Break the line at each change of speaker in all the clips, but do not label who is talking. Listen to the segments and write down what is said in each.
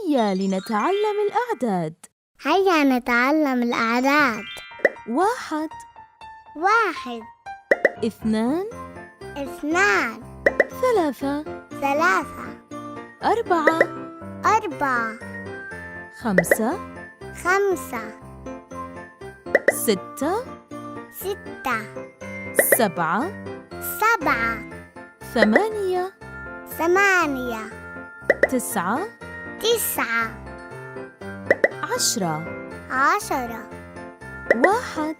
هيا لنتعلم الأعداد.
هيا نتعلم الأعداد.
1
1
2
2
3
3
4
4
5
5
6
6
7
7
8
8
9
9
10
10
1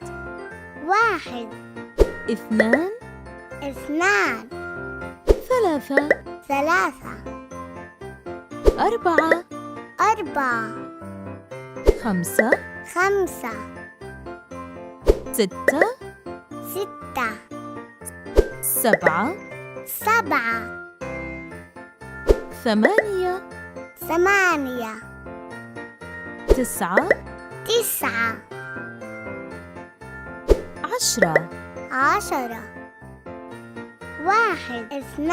1
2
2
3
3
4
4
5
5
6
6
7
7
8
8
9
9
10
10 1 2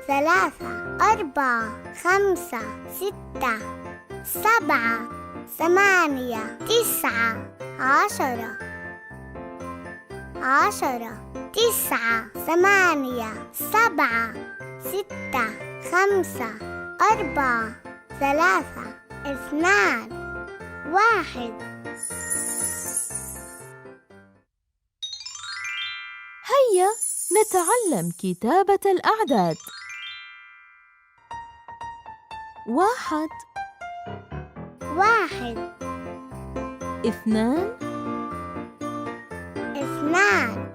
3 4 5 6 7 8 9 10 10 9 8 7 6 5 4 3 2 1
هيا نتعلم كتابة الأعداد. 1
1
2
2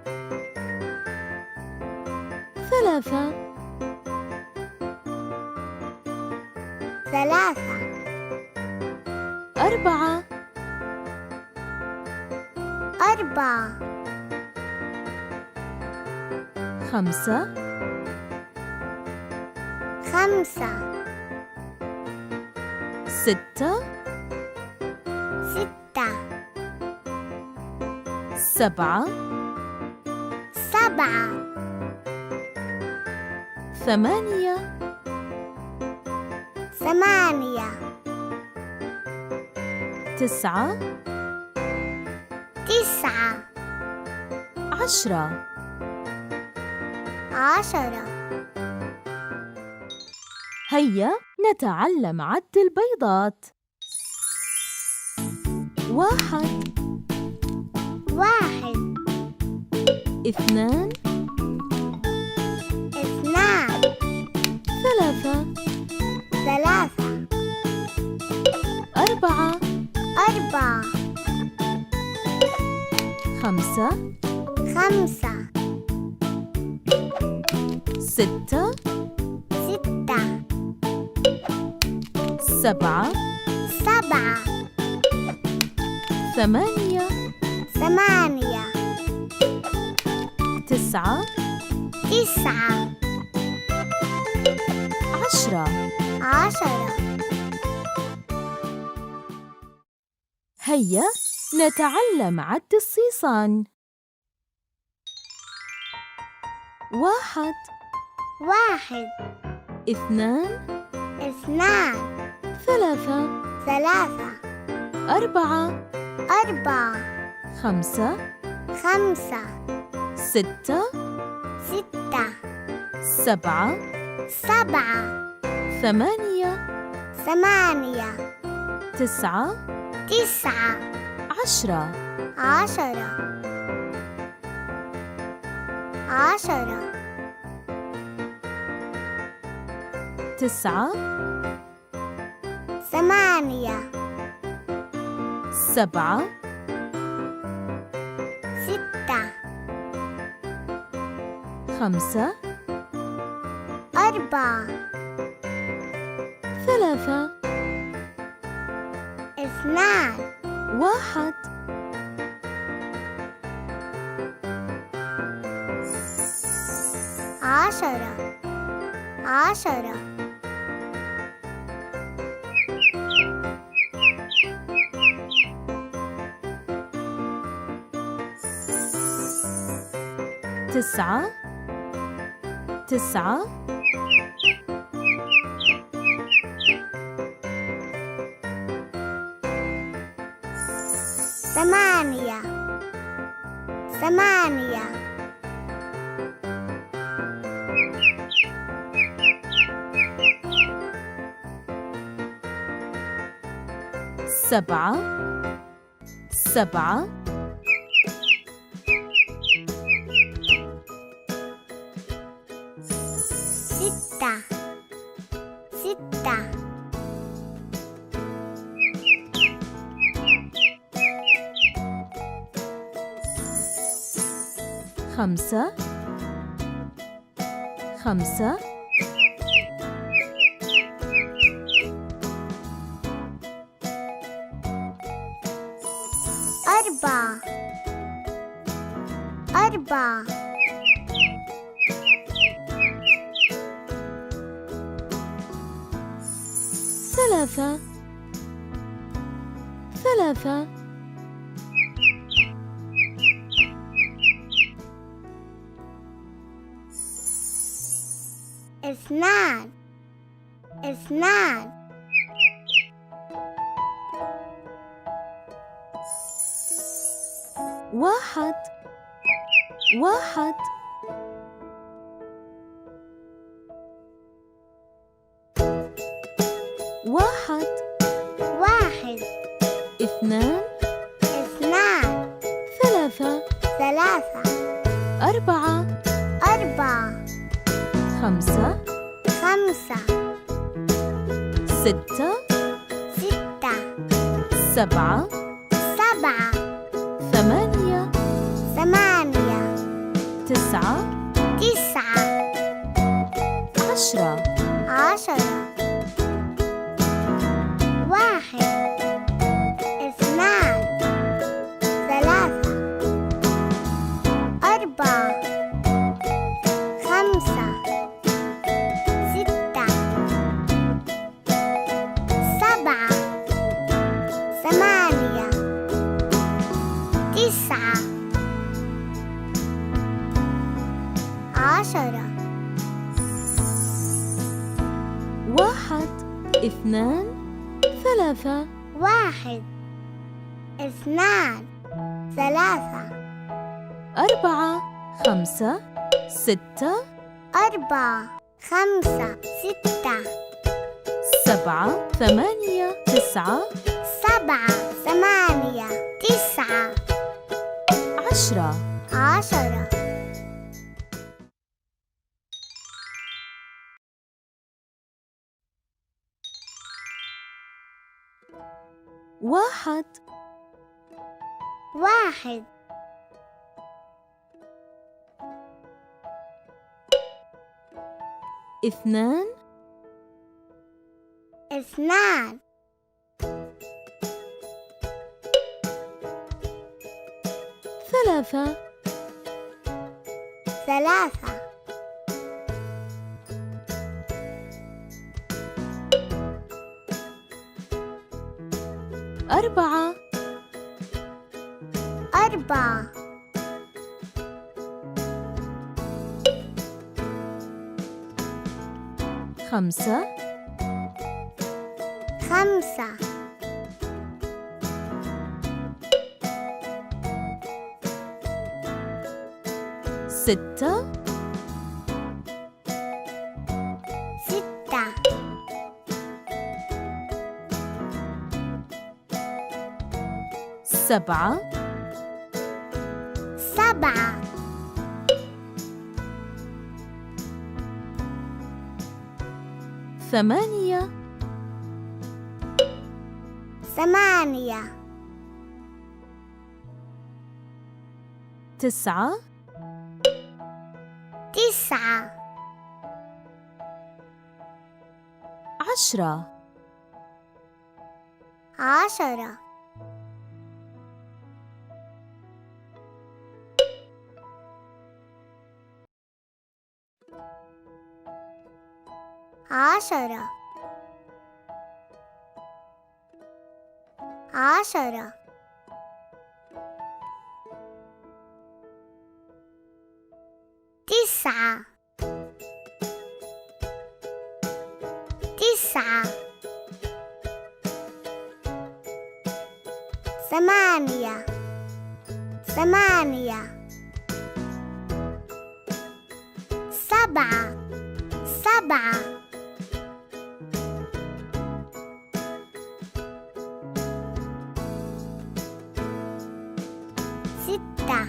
3
3
4
4
5
5
6
6
7
7
8
8
9
9
10
10
هيا نتعلم عد البيضات. 1
1
2
2
3
3
4
4
5
5
6
6
7
7
8
8
9
9
10
10
هيا نتعلم عد الصيصان. 1
1
2
2
3
3
4
4
5
5
6
6
7
7
8
8
9
9
10
10 10
9
8
7
6
5
4
3
2
1
10 10
9 9
ثمانية ثمانية
7 7
ستة ستة
5 5
أربعة أربعة
3 3
اثنان اثنان
1 1 1
واحد
2
اثنان
3
ثلاثة
4
أربعة
5
خمسة
6
ستة
7
سبعة
8
ثمانية
9
تسعة
10
عشرة واحد اثنان ثلاثة أربعة خمسة ستة سبعة ثمانية تسعة عشرة
1 2 3
واحد اثنان ثلاثة
4 5 6
أربعة خمسة ستة
7 8 9
سبعة ثمانية تسعة
10
عشرة
1
واحد
2
اثنان
3
ثلاثة
4
أربعة
5
خمسة
6
ستة
7
سبعة
8
ثمانية
9
تسعة
10
عشرة 10 10 9 9 ثمانية ثمانية سبعة سبعة ستة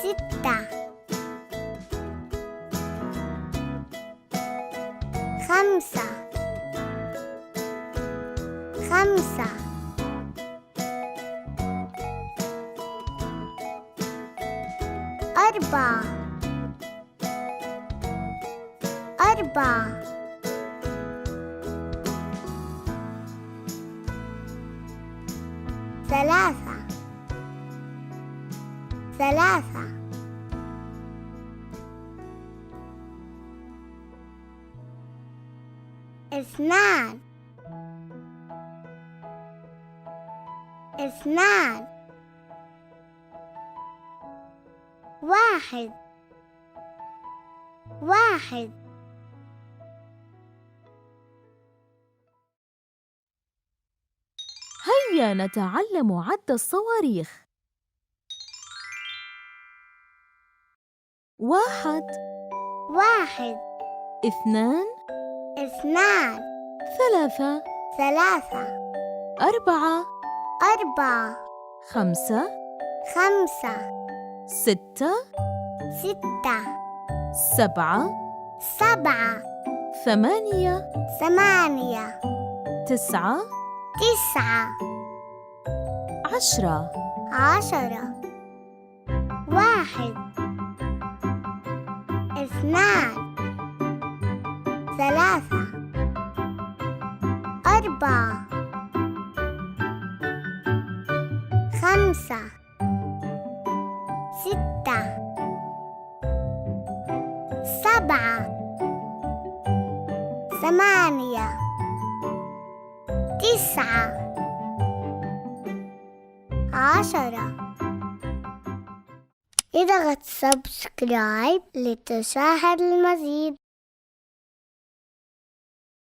ستة خمسة خمسة أربعة أربعة ثلاثة ثلاثة اثنان اثنان واحد واحد
هيا نتعلم عد الصواريخ. 1
واحد
2
اثنان
3
ثلاثة
4
أربعة
5
خمسة
6
ستة
7
سبعة
8
ثمانية
9
تسعة
10
عشرة واحد اثنان ثلاثة أربعة خمسة ستة سبعة ثمانية تسعة 10 اضغط سبسكرايب لتشاهد المزيد.